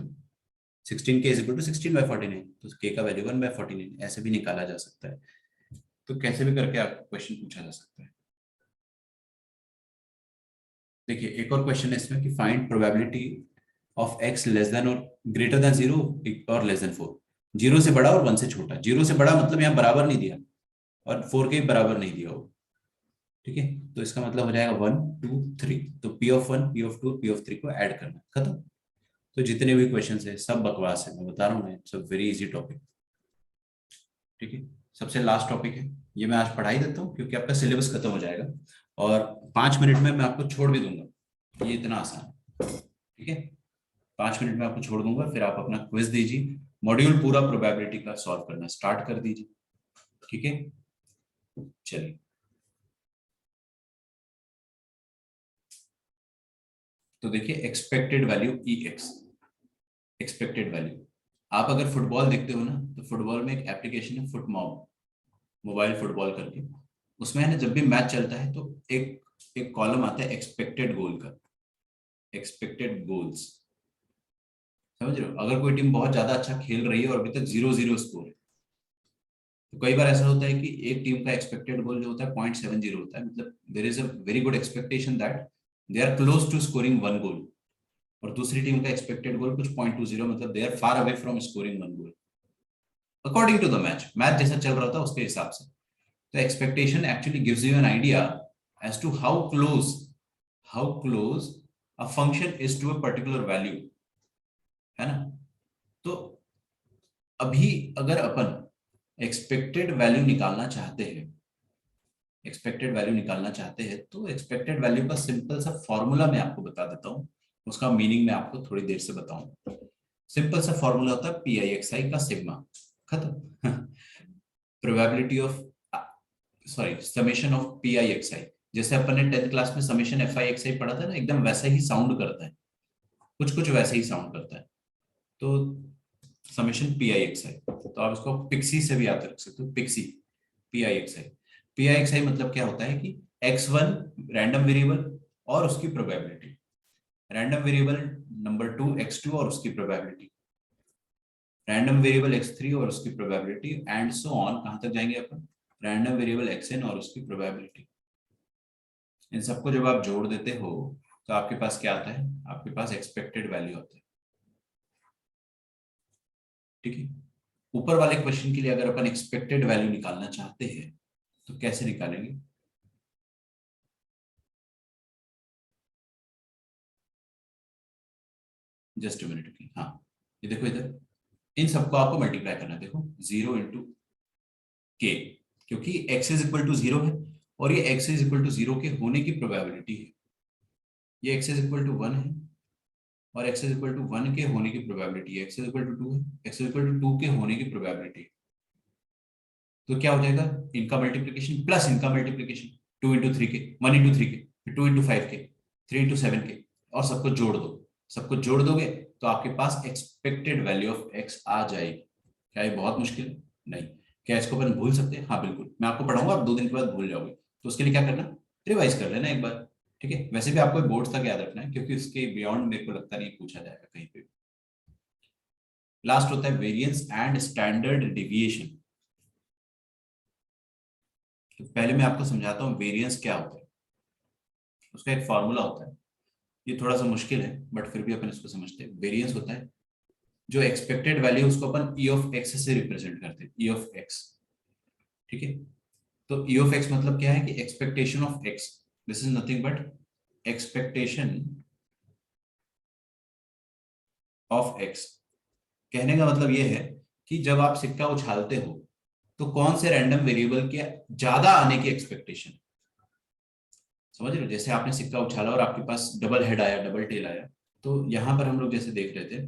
16k इज इक्वल टू 16/49, तो k का वैल्यू 1/49, ऐसे भी निकाला जा सकता है। तो कैसे भी करके आपको क्वेश्चन पूछा जा सकता है। देखिए एक और क्वेश्चन है इसमें कि find probability of x less than और ग्रेटर देन 0 और लेस देन 4, 0 से बड़ा और 1 से छोटा, 0 से बड़ा मतलब यहाँ बराबर नहीं दिया और 4 के बराबर नहीं दिया हो। ठीक है, तो इसका मतलब हो जाएगा 1 2 3, तो p of 1 p of 2 p of 3 को ऐड करना, खत्म। तो जितने भी क्वेश्चन है सब बकवास है, मैं बता रहा हूँ, सब वेरी इजी टॉपिक। ठीक है, सबसे लास्ट टॉपिक है ये, मैं आज पढ़ा ही देता हूँ क्योंकि आपका सिलेबस खत्म हो जाएगा, और 5 मिनट में मैं आपको छोड़ भी दूंगा, ये इतना आसान है। ठीक है, 5 मिनट में आपको छोड़ दूंगा, फिर आप अपना क्विज दीजिए, मॉड्यूल पूरा प्रोबेबिलिटी का सॉल्व करना स्टार्ट कर दीजिए। ठीक है, चलिए। तो देखिए expected value EX, expected value, आप अगर फुटबॉल देखते हो ना, तो फुटबॉल में एक एप्लीकेशन है फुटमॉब, मोबाइल फुटबॉल करके, उसमें है ना जब भी मैच चलता है तो एक एक कॉलम आता है एक्सपेक्टेड गोल का, एक्सपेक्टेड गोल्स, समझ रहे हो। अगर कोई टीम बहुत ज्यादा अच्छा खेल रही है और अभी तक 0-0 स्कोर है, तो कई बार ऐसा होता है कि एक टीम का एक्सपेक्टेड गोल जो होता है 0.70 होता है, मतलब there is a very good expectation that they are close to scoring 1 goal, और दूसरी टीम का एक्सपेक्टेड गोल कुछ 0.20 मतलब they are far away from scoring 1 goal, according to the match, match जैसा चल रहा था उसके हिसाब से। तो expectation actually gives you an idea as to how close a function is to a particular value, है ना। तो अभी अगर अपन एक्सपेक्टेड वैल्यू निकालना चाहते हैं, एक्सपेक्टेड वैल्यू निकालना चाहते हैं तो एक्सपेक्टेड वैल्यू का सिंपल सा फॉर्मूला मैं आपको बता देता हूँ, उसका मीनिंग मैं आपको थोड़ी देर से बताऊंगा। सिंपल सा फॉर्मूला होता है PIXI का सिग्मा, खत्म। Probability of, sorry summation of PIXI, जैसे अपन ने 10th क्लास में समेशन FIXI पढ़ा था ना, एकदम वैसा ही साउंड करता है, कुछ कुछ वैसे ही साउंड करता है। तो समेशन PIXI, तो आप इसको पिक्सी से भी याद रख सकते हो, पिक्सी PIXI, PIXI मतलब क्या होता है कि x1 रैंडम वेरिएबल और उसकी probability, random variable number 2 x2 और उसकी प्रोबेबिलिटी, रैंडम वेरिएबल x3 और उसकी प्रोबेबिलिटी एंड सो ऑन, कहां तक जाएंगे अपन, रैंडम वेरिएबल xn और उसकी प्रोबेबिलिटी। इन सबको जब आप जोड़ देते हो तो आपके पास क्या आता है, आपके पास एक्सपेक्टेड वैल्यू आता है। ठीक है, ऊपर वाले क्वेश्चन के लिए अगर अपन एक्सपेक्टेड वैल्यू निकालना चाहते हैं तो कैसे निकालेंगे, जस्ट मिनट की, हाँ ये देखो इधर, इन सबको आपको मल्टीप्लाई करना है, देखो 0 × k, क्योंकि x इज इक्वल टू 0 है और ये x इज इक्वल टू 0 के होने की प्रोबेबिलिटी है, ये x इज इक्वल टू 1 है और x इज इक्वल टू 1 के होने की प्रोबेबिलिटी है, x इज इक्वल टू 2 है, x इज इक्वल टू 2 के होने की प्रोबेबिलिटी। तो क्या हो जाएगा, इनका मल्टीप्लीकेशन प्लस इनका मल्टीप्लीकेशन, 2 × 3 के, 1 × 3 के, फिर 2 × 5 के, 3 × 7 के, और सबको जोड़ दो, सबको जोड़ दोगे तो आपके पास एक्सपेक्टेड वैल्यू ऑफ x आ जाएगी। क्या ये बहुत मुश्किल है? नहीं। क्या इसको अपन भूल सकते हैं? हाँ बिल्कुल, मैं आपको पढ़ाऊंगा, आप 2 दिन के बाद भूल जाओगे, तो उसके लिए क्या करना, रिवाइज कर लेना एक बार। ठीक है, वैसे भी आपको बोर्ड तक याद रखना है, क्योंकि उसके बियॉन्ड मेरे को लगता नहीं पूछा जाएगा कहीं पे। लास्ट होता है वेरिएंस एंड स्टैंडर्ड डिविएशन। तो पहले मैं आपको समझाता हूँ वेरिएंस क्या होता है, उसका एक फॉर्मूला होता है, ये थोड़ा सा मुश्किल है बट फिर भी अपन इसको समझते हैं। वेरिएंस होता है जो एक्सपेक्टेड वैल्यू उसको अपन ई ऑफ एक्स से रिप्रेजेंट करते हैं, ई ऑफ एक्स। ठीक है, तो ई ऑफ एक्स मतलब क्या है कि expectation of x, this is nothing but expectation of x. कहने का मतलब ये है कि जब आप सिक्का उछालते हो तो कौन से रैंडम वेरिएबल के ज्यादा आने की एक्सपेक्टेशन, समझ रहे हो, जैसे आपने सिक्का उछाला और आपके पास डबल हेड आया, डबल टेल आया, तो यहां पर हम लोग जैसे देख रहे थे,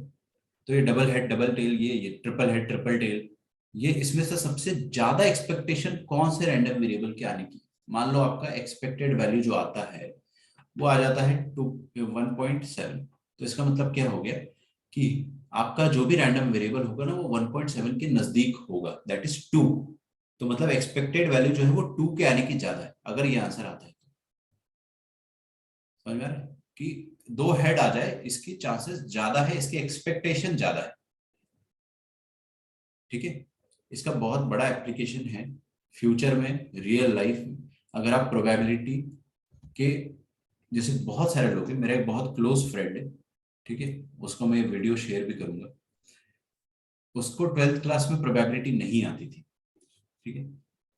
तो ये डबल हेड डबल टेल, ये ट्रिपल हेड ट्रिपल टेल, ये इसमें से सबसे ज्यादा एक्सपेक्टेशन कौन से रैंडम वेरिएबल के आने की। मान लो आपका एक्सपेक्टेड वैल्यू जो आता है वो आ जाता है 1.7, तो इसका मतलब क्या हो गया कि आपका जो भी रैंडम वेरिएबल होगा ना वो 1.7 के नजदीक होगा, दैट इज 2। तो मतलब एक्सपेक्टेड वैल्यू जो है वो 2 के आने की ज्यादा है, अगर ये आंसर आता है तो। समझ में आ रहा है कि 2 हेड आ जाए इसकी चांसेस ज्यादा है, इसकी एक्सपेक्टेशन ज्यादा है। ठीक है, इसका बहुत बड़ा एप्लीकेशन है फ्यूचर में, रियल लाइफ में। अगर आप प्रोबेबिलिटी के, जैसे बहुत सारे लोग हैं, मेरा एक बहुत क्लोज फ्रेंड है, ठीक है, उसको मैं वीडियो शेयर भी करूंगा, उसको 12th क्लास में प्रोबेबिलिटी नहीं आती थी। ठीक है,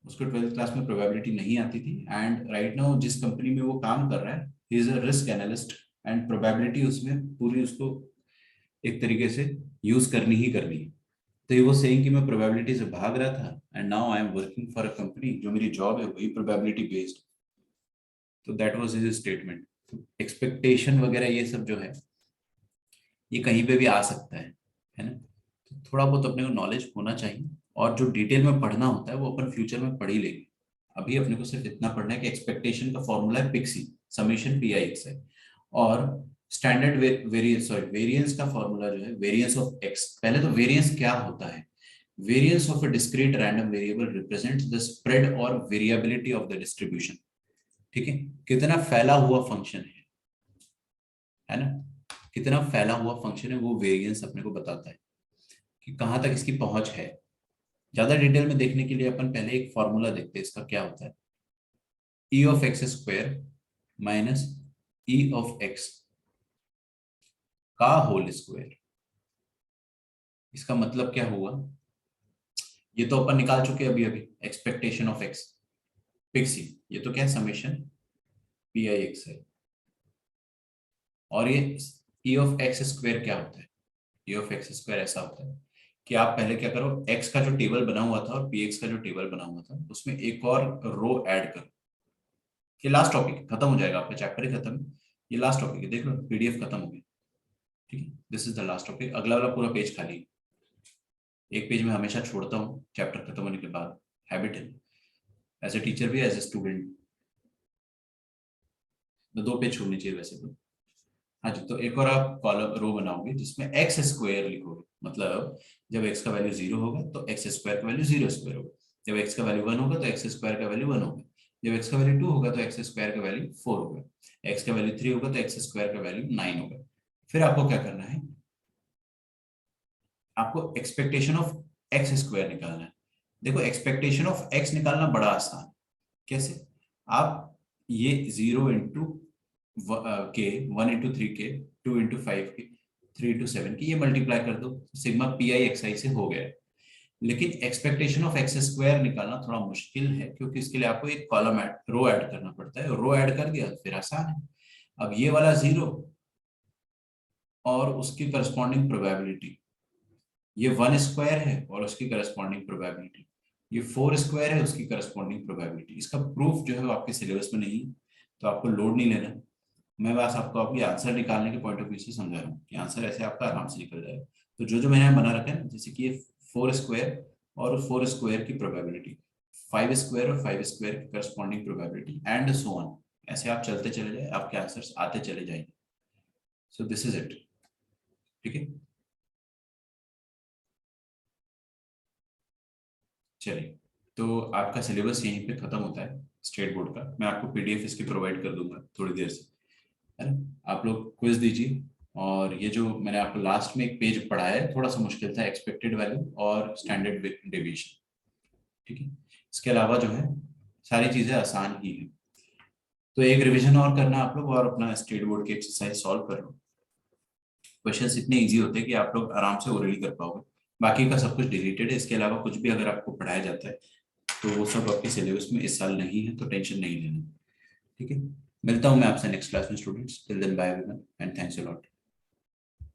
उसको 12th क्लास में प्रोबेबिलिटी नहीं आती थी एंड राइट नाउ जिस कंपनी में वो काम कर रहा है, he is a risk analyst, and probability उसमें पूरी उसको एक तरीके से यूज करनी ही करनी है। तो ये वो सेइंग कि मैं प्रोबेबिलिटी से भाग रहा था and now I am working for a company, जो मेरी जॉब है वही प्रोबेबिलिटी बेस्ड। तो that was his statement. Expectation वगैरह ये सब जो है ये कहीं पे भी आ सकता है ना, तो थोड़ा बहुत अपने को नॉलेज होना चाहिए, और जो डिटेल में पढ़ना होता है वो अपन फ्यूचर में पढ़ ही लेंगे। अभी अपने को सिर्फ इतना पढ़ना है कि एक्सपेक्टेशन का फॉर्मूला है पिक्सी, समेशन पी आई एक्स है, और स्टैंडर्ड वेरिएंस, सॉरी वेरिएंस का फॉर्मूला जो है वेरिएंस ऑफ एक्स। पहले तो वेरिएंस क्या होता है, variance of a discrete random variable represents the spread और वेरिएबिलिटी ऑफ द डिस्ट्रीब्यूशन। ठीक है, कितना फैला हुआ फंक्शन है ना, कितना फैला हुआ फंक्शन है, वो वेरिएंस अपने को बताता है कि कहां तक इसकी पहुंच है। ज्यादा डिटेल में देखने के लिए अपन पहले एक फॉर्मूला देखते हैं, इसका क्या होता है, ई of x square minus E of x का होल स्क्वायर। इसका मतलब क्या हुआ, ये तो अपन निकाल चुके अभी अभी, एक्सपेक्टेशन ऑफ एक्स पिक्सी, ये तो क्या है, समेशन पी आई एक्स है, और ये ई ऑफ एक्स स्क्वायर क्या होता है, ई ऑफ एक्स स्क्वायर ऐसा होता है कि आप पहले क्या करो, x का जो टेबल बना हुआ था और px का जो टेबल बना हुआ था उसमें एक और रो ऐड करो। ये लास्ट टॉपिक खत्म हो जाएगा, आपका चैप्टर ही खत्म है, ये लास्ट टॉपिक है, देख लो पीडीएफ खत्म हो गई। ठीक है, this is the last topic, अगला वाला पूरा पेज खाली है। एक पेज में हमेशा छोड़ता हूँ चैप्टर खत्म होने के बाद, हैबिट है, एज ए टीचर भी एज ए स्टूडेंट, तो 2 पेज छोड़नी चाहिए वैसे तो। हाँ जी, तो एक और आप कॉलम रो बनाओगे जिसमें एक्स स्क्वायर लिखोगे, मतलब जब एक्स का वैल्यू 0 होगा तो एक्स स्क्वायर का वैल्यू 0 स्क्वायर होगा, जब एक्स का वैल्यू 1 होगा तो एक्स स्क्वायर का वैल्यू 1 होगा। जब एक्स का वैल्यू 2 होगा तो एक्स स्क्वायर का वैल्यू 4 होगा, एक्स का वैल्यू 3 होगा तो एक्स स्क्वायर का वैल्यू 9 होगा। फिर आपको क्या करना है, आपको एक्सपेक्टेशन ऑफ एक्स स्क्वायर निकालना है। देखो एक्सपेक्टेशन ऑफ एक्स निकालना बड़ा आसान। कैसे? आप ये 0 इंटू के, 1 इंटू 3 के, 2 इंटू 5 के, 3 इंटू 7 की ये मल्टीप्लाई कर दो, सिग्मा पी आई एक्स आई से हो गया। लेकिन एक्सपेक्टेशन ऑफ एक्स स्क्वायर निकालना थोड़ा मुश्किल है, क्योंकि इसके लिए आपको एक कॉलम ऐड, रो ऐड करना पड़ता है। रो ऐड कर दिया फिर आसान है। अब ये वाला 0 और उसकी करस्पॉन्डिंग प्रोबेबिलिटी, ये 1 स्क्वायर है और उसकी करस्पॉन्डिंग प्रोबेबिलिटी, ये 4 स्क्वायर है उसकी करस्पॉन्डिंग प्रोबेबिलिटी। इसका प्रूफ जो है वो आपके सिलेबस में नहीं, तो आपको लोड नहीं लेना। मैं बस आपको आपकी आंसर निकालने के पॉइंट ऑफ व्यू से समझा रहा हूँ कि आंसर ऐसे आपका आराम से निकल जाएगा। तो जो जो मैंने यहाँ बना रखा है, जैसे कि ये 4 स्क्वायर और 4 स्क्वायर की प्रोबेबिलिटी, 5 स्क्वायर और 5 स्क्वायर की corresponding probability and so on, ऐसे आप चलते चले जाए, आपके आंसर्स आते चले जाएंगे। सो दिस इज इट। ठीक है, चलिए, तो आपका सिलेबस यहीं पे खत्म होता है स्टेट बोर्ड का। मैं आपको पीडीएफ इसकी प्रोवाइड कर दूंगा थोड़ी देर से, है ना। आप लोग क्विज दीजिए। और ये जो मैंने आपको लास्ट में एक पेज पढ़ाया है, थोड़ा सा मुश्किल था, एक्सपेक्टेड वैल्यू और स्टैंडर्ड डेविएशन। ठीक है, इसके अलावा जो है सारी चीजें आसान ही है। तो एक रिवीजन और करना आप लोग, और अपना स्टेट बोर्ड की एक्सरसाइज सॉल्व कर लो। क्वेश्चंस इतने इजी होते हैं कि आप लोग आराम से ओरली कर पाओगे। बाकी का सब कुछ डिलीटेड है, इसके अलावा कुछ भी अगर आपको पढ़ाया जाता है तो वो सब आपके सिलेबस में इस साल नहीं है, तो टेंशन नहीं लेना। ठीक है, मिलता हूँ मैं आपसे नेक्स्ट क्लास में students. Till then bye everyone and thanks a lot.